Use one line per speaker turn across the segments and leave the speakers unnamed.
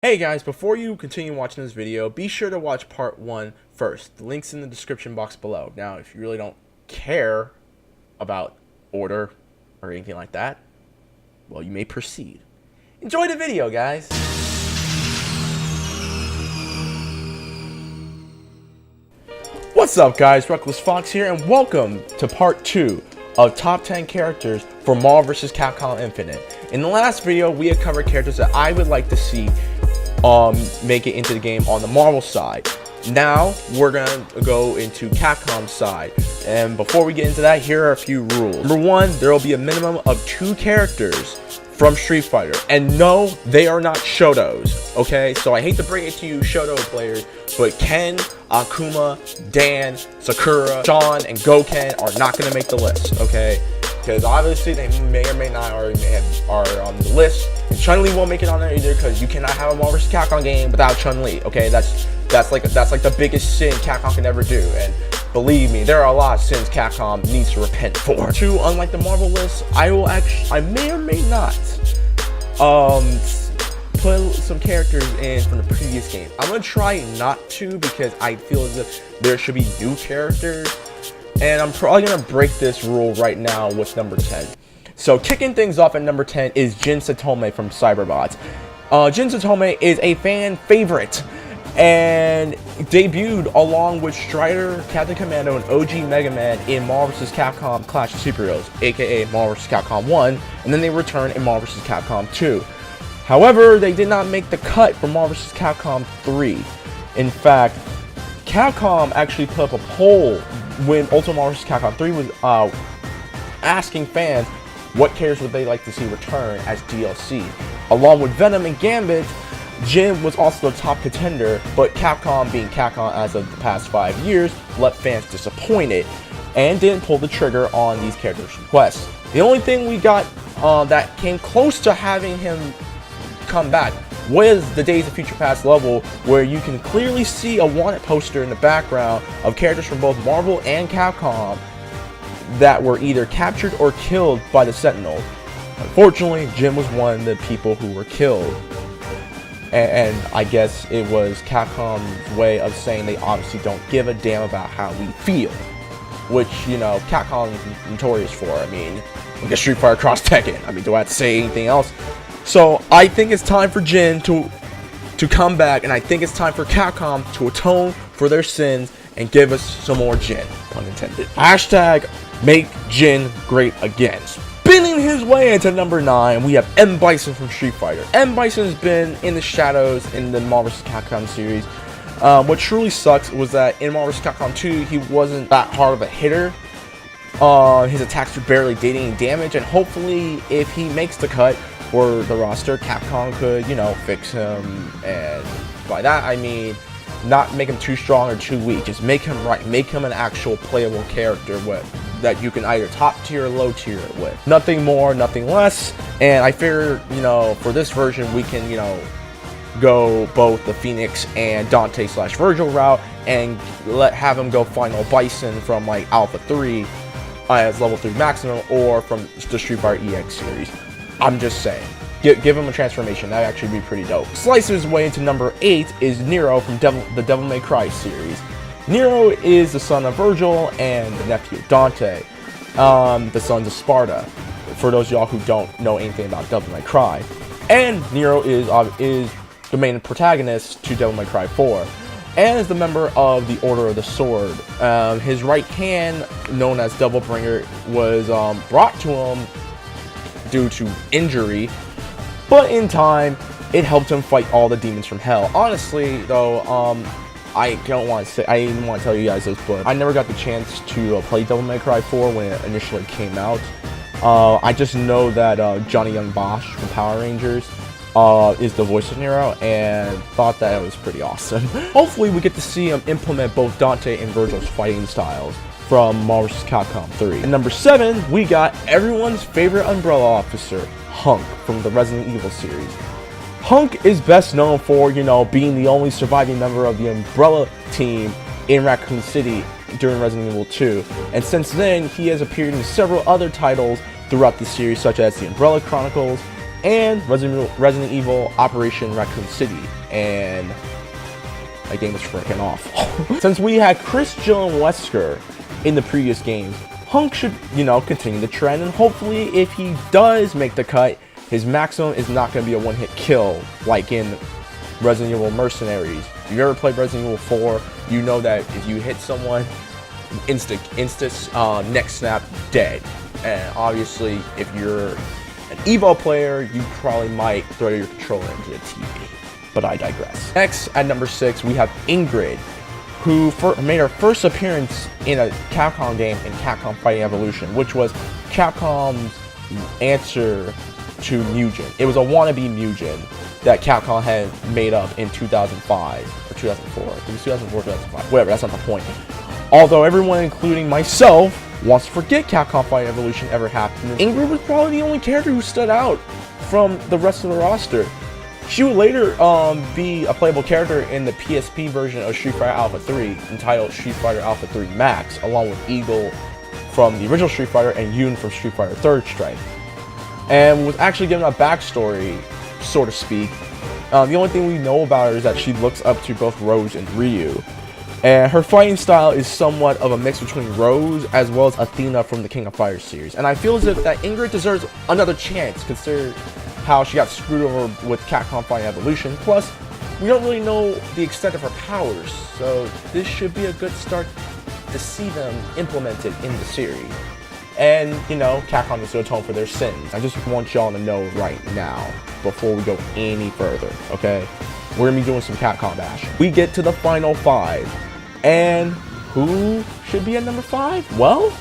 Hey guys, before you continue watching this video, be sure to watch part 1 first. The link's in the description box below. Now, if you really don't care about order or anything like that, well, you may proceed. Enjoy the video, guys! What's up, guys? Reckless Fox here, and welcome to part 2 of top 10 characters for Marvel vs. Capcom Infinite. In the last video, we had covered characters that I would like to see make it into the game on the Marvel side. Now we're gonna go into Capcom's side, and before we get into that, here are a few rules. Number 1, there will be a minimum of 2 characters from Street Fighter, and no, they are not Shotos. Okay, so I hate to bring it to you, Shoto players, but Ken, Akuma, Dan, Sakura, Sean, and Goken are not gonna make the list. Okay, because obviously they may or may not are on the list. And Chun-Li won't make it on there either, because you cannot have a Marvel vs. Capcom game without Chun-Li. Okay, that's like the biggest sin Capcom can ever do, and believe me, there are a lot of sins Capcom needs to repent for. 2, unlike the Marvel list, I may or may not put some characters in from the previous game. I'm gonna try not to, because I feel as if there should be new characters. And I'm probably going to break this rule right now with number 10. So kicking things off at number 10 is Jin Satome from Cyberbots. Jin Satome is a fan favorite and debuted along with Strider, Captain Commando, and OG Mega Man in Marvel vs. Capcom Clash of Superheroes, aka Marvel vs. Capcom 1, and then they returned in Marvel vs. Capcom 2. However, they did not make the cut for Marvel vs. Capcom 3. In fact, Capcom actually put up a poll when Ultimate Marvel vs. Capcom 3 was asking fans what characters would they like to see return as DLC. Along with Venom and Gambit, Jin was also the top contender, but Capcom, being Capcom as of the past 5 years, left fans disappointed and didn't pull the trigger on these characters' requests. The only thing we got that came close to having him come back was the Days of Future Past level, where you can clearly see a wanted poster in the background of characters from both Marvel and Capcom that were either captured or killed by the Sentinel. Unfortunately, Jin was one of the people who were killed, and I guess it was Capcom's way of saying they obviously don't give a damn about how we feel, which, you know, Capcom is notorious for. I mean, look at Street Fighter Cross Tekken. I mean, do I have to say anything else? So I think it's time for Jin to come back, and I think it's time for Capcom to atone for their sins and give us some more Jin, pun intended. Hashtag make Jin great again. Spinning his way into number 9, we have M. Bison from Street Fighter. M. Bison has been in the shadows in the Marvel vs. Capcom series. What truly sucks was that in Marvel vs. Capcom 2, he wasn't that hard of a hitter. His attacks were barely doing any damage, and hopefully if he makes the cut for the roster, Capcom could, you know, fix him. And by that I mean not make him too strong or too weak, just make him right, make him an actual playable character that you can either top tier or low tier with. Nothing more, nothing less. And I figure, you know, for this version we can, you know, go both the Phoenix and Dante / Virgil route, and have him go final Bison from like Alpha 3 as level 3 maximum, or from the Street Fighter EX series. I'm just saying, give him a transformation. That'd actually be pretty dope. Slicing his way into number 8 is Nero from the Devil May Cry series. Nero is the son of Virgil and the nephew of Dante, the sons of Sparta, for those of y'all who don't know anything about Devil May Cry. And Nero is the main protagonist to Devil May Cry 4, and is the member of the Order of the Sword. His right hand, known as Devil Bringer, was brought to him due to injury, but in time it helped him fight all the demons from hell. Honestly though, I didn't want to tell you guys this, but I never got the chance to play Devil May Cry 4 when it initially came out. I just know that Johnny Young Bosch from Power Rangers is the voice of Nero, and thought that it was pretty awesome. Hopefully we get to see him implement both Dante and Virgil's fighting styles from Marvel vs. Capcom 3. And number 7, we got everyone's favorite Umbrella officer, Hunk, from the Resident Evil series. Hunk is best known for, you know, being the only surviving member of the Umbrella team in Raccoon City during Resident Evil 2. And since then, he has appeared in several other titles throughout the series, such as the Umbrella Chronicles, and Resident Evil Operation Raccoon City, and that game was freaking awful. Since we had Chris, Jill, and Wesker in the previous games, Hunk should, continue the trend, and hopefully if he does make the cut, his maximum is not going to be a one-hit kill like in Resident Evil Mercenaries. If you've ever played Resident Evil 4, you know that if you hit someone, instant neck snap, dead. And obviously, if you're an Evo player, you probably might throw your controller into the TV. But I digress. Next, at number 6, we have Ingrid, who made her first appearance in a Capcom game in Capcom Fighting Evolution, which was Capcom's answer to Mugen. It was a wannabe Mugen that Capcom had made up in 2005 or 2004. It was 2004, 2005. Whatever, that's not the point. Although everyone, including myself, wants to forget Capcom Fighting Evolution ever happened, Ingrid was probably the only character who stood out from the rest of the roster. She would later be a playable character in the PSP version of Street Fighter Alpha 3, entitled Street Fighter Alpha 3 Max, along with Eagle from the original Street Fighter and Yoon from Street Fighter Third Strike, and was actually given a backstory, so to speak. The only thing we know about her is that she looks up to both Rose and Ryu, and her fighting style is somewhat of a mix between Rose as well as Athena from the King of Fighters series, and I feel as if that Ingrid deserves another chance, considering how she got screwed over with Capcom Fighting Evolution. Plus, we don't really know the extent of her powers, so this should be a good start to see them implemented in the series. And, Capcom needs to atone for their sins. I just want y'all to know right now, before we go any further, okay? We're gonna be doing some Capcom bashing. We get to the final 5, and who should be at number 5? Well,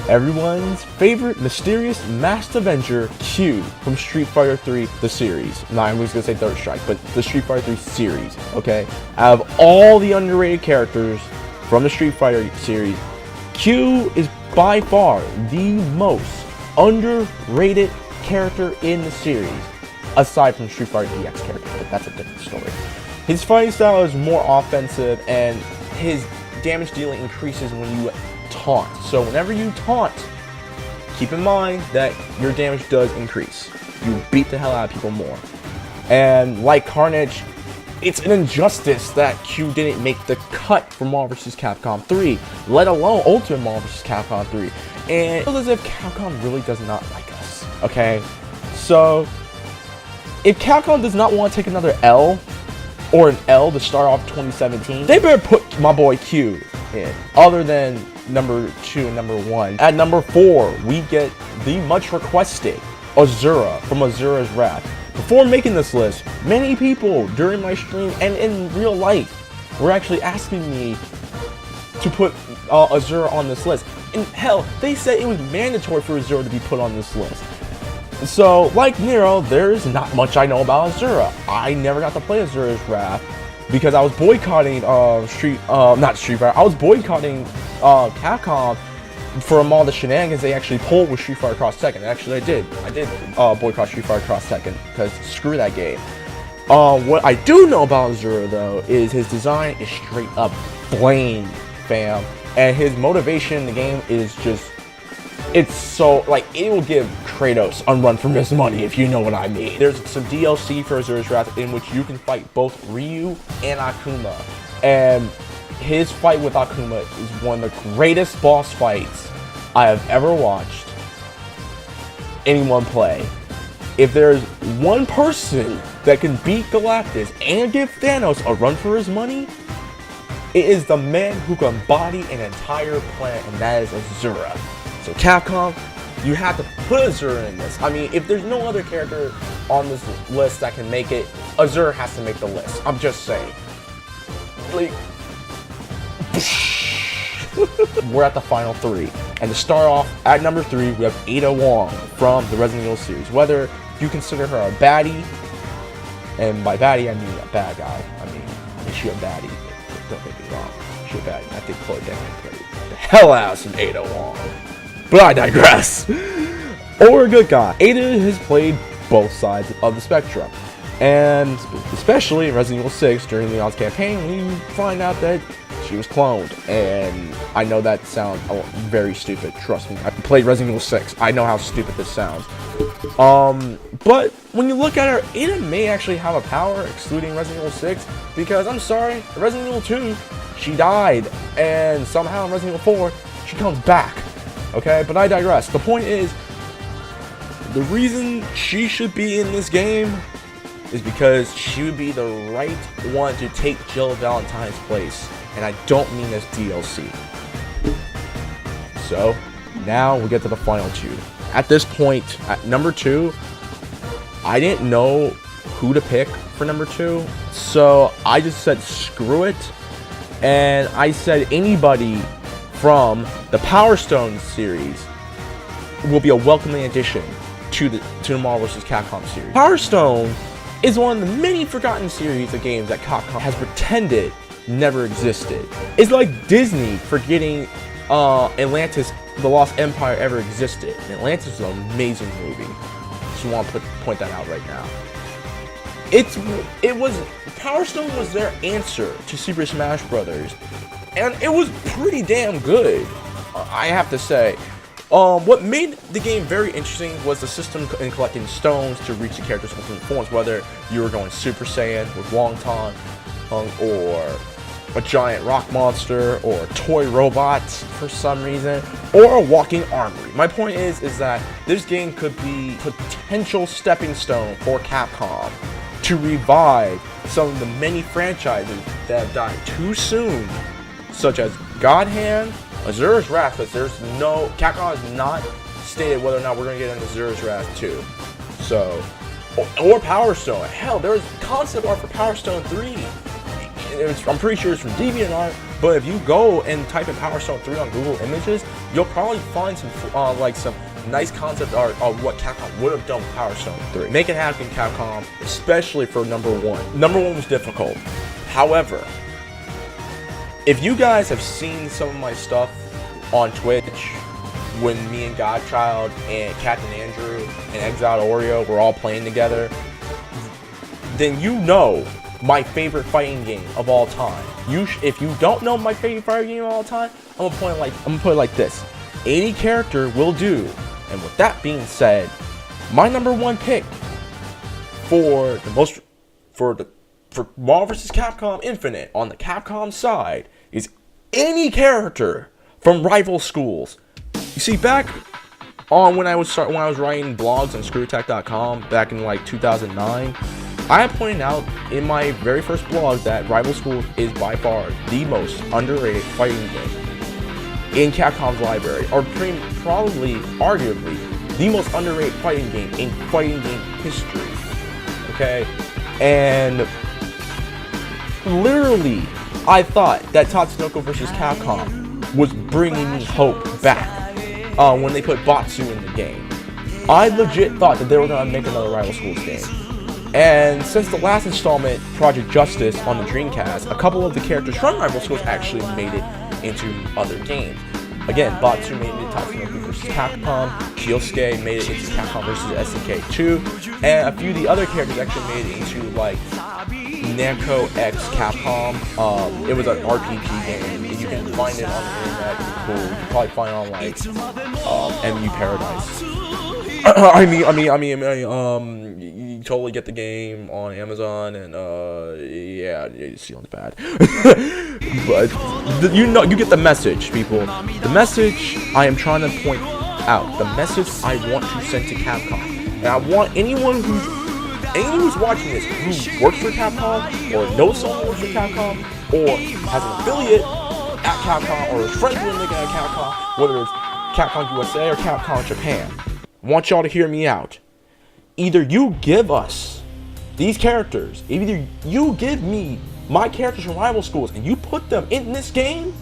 everyone's favorite mysterious masked Avenger, Q, from Street Fighter 3, the series. No, I'm just gonna say Third Strike, but the Street Fighter 3 series, okay? Out of all the underrated characters from the Street Fighter series, Q is by far the most underrated character in the series, aside from Street Fighter DX character, but that's a different story. His fighting style is more offensive, and his damage dealing increases when you taunt. So whenever you taunt, keep in mind that your damage does increase. You beat the hell out of people more. And like Carnage, it's an injustice that Q didn't make the cut for Marvel vs. Capcom 3, let alone Ultimate Marvel vs. Capcom 3. And it feels as if Capcom really does not like us, okay? So, if Capcom does not want to take another L, or an L to start off 2017, they better put my boy Q in, other than number 2 and number 1. At number 4, we get the much requested Azura from Azura's Wrath. Before making this list, many people during my stream and in real life were actually asking me to put Azura on this list. And hell, they said it was mandatory for Azura to be put on this list. So, like Nero, there's not much I know about Azura. I never got to play Azura's Wrath because I was boycotting not Street Fighter. I was boycotting Capcom from all the shenanigans they actually pulled with Street Fighter Cross Tekken. Actually, I did boycott Street Fighter Cross Tekken because screw that game. What I do know about Azura though is his design is straight up blame, fam, and his motivation in the game is just, it's so, like, it will give Kratos a run for his money, if you know what I mean. There's some DLC for Azura's Wrath in which you can fight both Ryu and Akuma, and his fight with Akuma is one of the greatest boss fights I have ever watched anyone play. If there's one person that can beat Galactus and give Thanos a run for his money, it is the man who can body an entire planet, and that is Azura. So Capcom, you have to put Azura in this. I mean, if there's no other character on this list that can make it, Azura has to make the list. I'm just saying. Like, we're at the final 3. And to start off, at number 3, we have Ada Wong from the Resident Evil series. Whether you consider her a baddie, and by baddie I mean a bad guy. I mean she a baddie. Don't get me wrong. She a baddie. I think Chloe Decker played the hell out of some Ada Wong. But I digress. Or a good guy. Ada has played both sides of the spectrum. And especially in Resident Evil 6 during the Oz campaign, when you find out that she was cloned. And I know that sounds very stupid, trust me. I played Resident Evil 6. I know how stupid this sounds. But when you look at her, Ada may actually have a power, excluding Resident Evil 6, because I'm sorry, Resident Evil 2, she died, and somehow in Resident Evil 4, she comes back. Okay, but I digress. The point is, the reason she should be in this game is because she would be the right one to take Jill Valentine's place, and I don't mean as DLC. So, now we get to the final two. At this point, at number 2, I didn't know who to pick for number 2, so I just said screw it, and I said anybody from the Power Stone series will be a welcoming addition to the Marvel vs. Capcom series. Power Stone is one of the many forgotten series of games that Capcom has pretended never existed. It's like Disney forgetting Atlantis, the Lost Empire ever existed. And Atlantis is an amazing movie. Just want to point that out right now. Power Stone was their answer to Super Smash Brothers, and it was pretty damn good, I have to say. What made the game very interesting was the system in collecting stones to reach the character's ultimate forms, whether you were going Super Saiyan with Wonton, or a giant rock monster, or a toy robot for some reason, or a walking armory. My point is that this game could be a potential stepping stone for Capcom to revive some of the many franchises that have died too soon, such as God Hand, Azura's Wrath, but Capcom has not stated whether or not we're going to get into Azura's Wrath 2. So, or Power Stone. Hell, there was concept art for Power Stone 3. I'm pretty sure it's from DeviantArt, but if you go and type in Power Stone 3 on Google Images, you'll probably find some nice concept art of what Capcom would have done with Power Stone 3. Make it happen, Capcom, especially for number 1. Number 1 was difficult. However, if you guys have seen some of my stuff on Twitch, when me and Godchild and Captain Andrew and Exiled Oreo were all playing together, then you know my favorite fighting game of all time. If you don't know my favorite fighting game of all time, I'm gonna put it like this: any character will do. And with that being said, my number 1 pick for Marvel vs. Capcom Infinite on the Capcom side is any character from rival schools. You see, back on when I was writing blogs on screwattack.com back in like 2009, I pointed out in my very first blog that Rival Schools is by far the most underrated fighting game in Capcom's library, or probably, arguably, the most underrated fighting game in fighting game history. Okay? And literally, I thought that Tatsunoko vs. Capcom was bringing me hope back when they put Batsu in the game. I legit thought that they were going to make another Rival Schools game. And since the last installment, Project Justice, on the Dreamcast, a couple of the characters from Rival Schools actually made it into other games. Again, Batsu made it into Tatsunoko vs. Capcom, Kyosuke made it into Capcom vs. SNK 2, and a few of the other characters actually made it into, like, Namco X Capcom. It was an RPG game. You can find it on the internet. It's cool. You can probably find it on, like, MU Paradise. You totally get the game on Amazon, and yeah, stealing's bad. But you get the message, people. The message I am trying to point out, the message I want to send to Capcom, and I want anyone who's watching this who works for Capcom, or knows someone who works for Capcom, or has an affiliate at Capcom, or is friends with a nigga at Capcom, whether it's Capcom USA or Capcom Japan. I want y'all to hear me out. Either you give us these characters, either you give me my characters from Rival Schools and you put them in this game,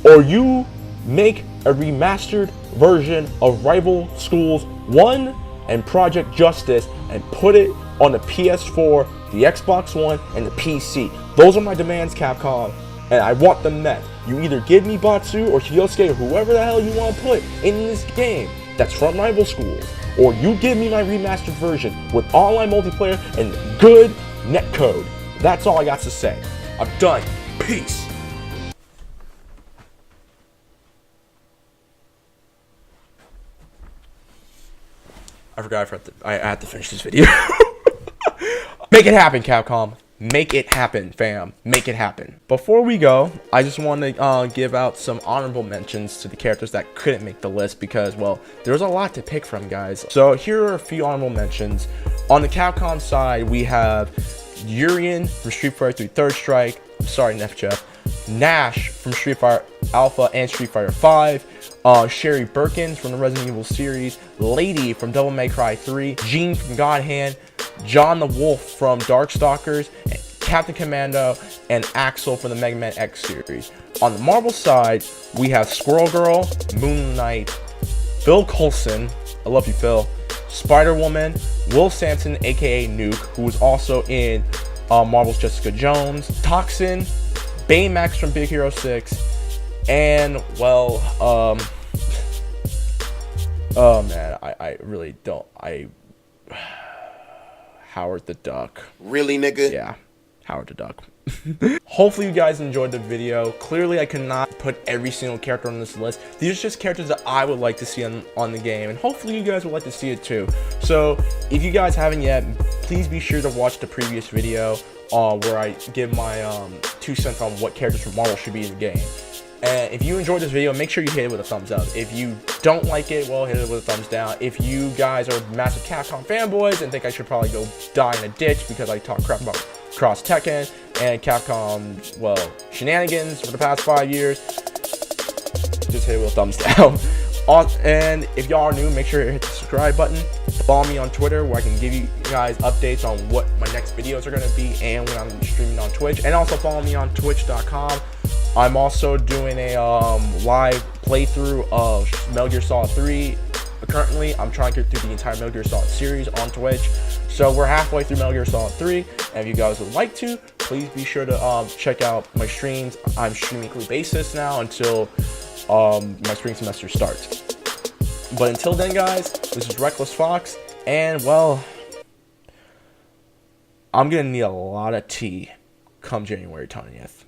or you make a remastered version of Rival Schools 1 and Project Justice and put it on the PS4, the Xbox One, and the PC. Those are my demands, Capcom, and I want them met. You either give me Batsu or Kyosuke or whoever the hell you want to put in this game that's from Rival Schools, or you give me my remastered version with online multiplayer and good netcode. That's all I got to say. I'm done. Peace. I forgot I had to finish this video. Make it happen, Capcom. Make it happen, fam. Make it happen. Before we go, I just want to give out some honorable mentions to the characters that couldn't make the list because, well, there's a lot to pick from, guys. So here are a few honorable mentions. On the Capcom side, we have Urian from Street Fighter 3 Third Strike. Sorry, Nefjeff. Nash from Street Fighter Alpha and Street Fighter 5. Sherry Birkins from the Resident Evil series. Lady from Devil May Cry 3. Jean from God Hand. John the Wolf from Darkstalkers, Captain Commando, and Axel from the Mega Man X series. On the Marvel side, we have Squirrel Girl, Moon Knight, Phil Coulson, I love you Phil, Spider-Woman, Will Sampson aka Nuke, who was also in Marvel's Jessica Jones, Toxin, Baymax from Big Hero 6, and well, oh man, I really don't, Howard the Duck.
Really, nigga?
Yeah, Howard the Duck. Hopefully you guys enjoyed the video. Clearly I could not put every single character on this list. These are just characters that I would like to see on the game, and hopefully you guys would like to see it too. So if you guys haven't yet, please be sure to watch the previous video where I give my 2 cents on what characters from Marvel should be in the game. And if you enjoyed this video, make sure you hit it with a thumbs up. If you don't like it, well, hit it with a thumbs down. If you guys are massive Capcom fanboys and think I should probably go die in a ditch because I talk crap about Cross Tekken and Capcom, well, shenanigans for the past 5 years, just hit it with a thumbs down. And if y'all are new, make sure you hit the subscribe button. Follow me on Twitter where I can give you guys updates on what my next videos are going to be and when I'm streaming on Twitch. And also follow me on twitch.com. I'm also doing a live playthrough of Metal Gear Solid 3. Currently, I'm trying to get through the entire Metal Gear Solid series on Twitch. So we're halfway through Metal Gear Solid 3. And if you guys would like to, please be sure to check out my streams. I'm streaming weekly basis now until my spring semester starts. But until then, guys, this is Reckless Fox. And, well, I'm going to need a lot of tea come January 20th.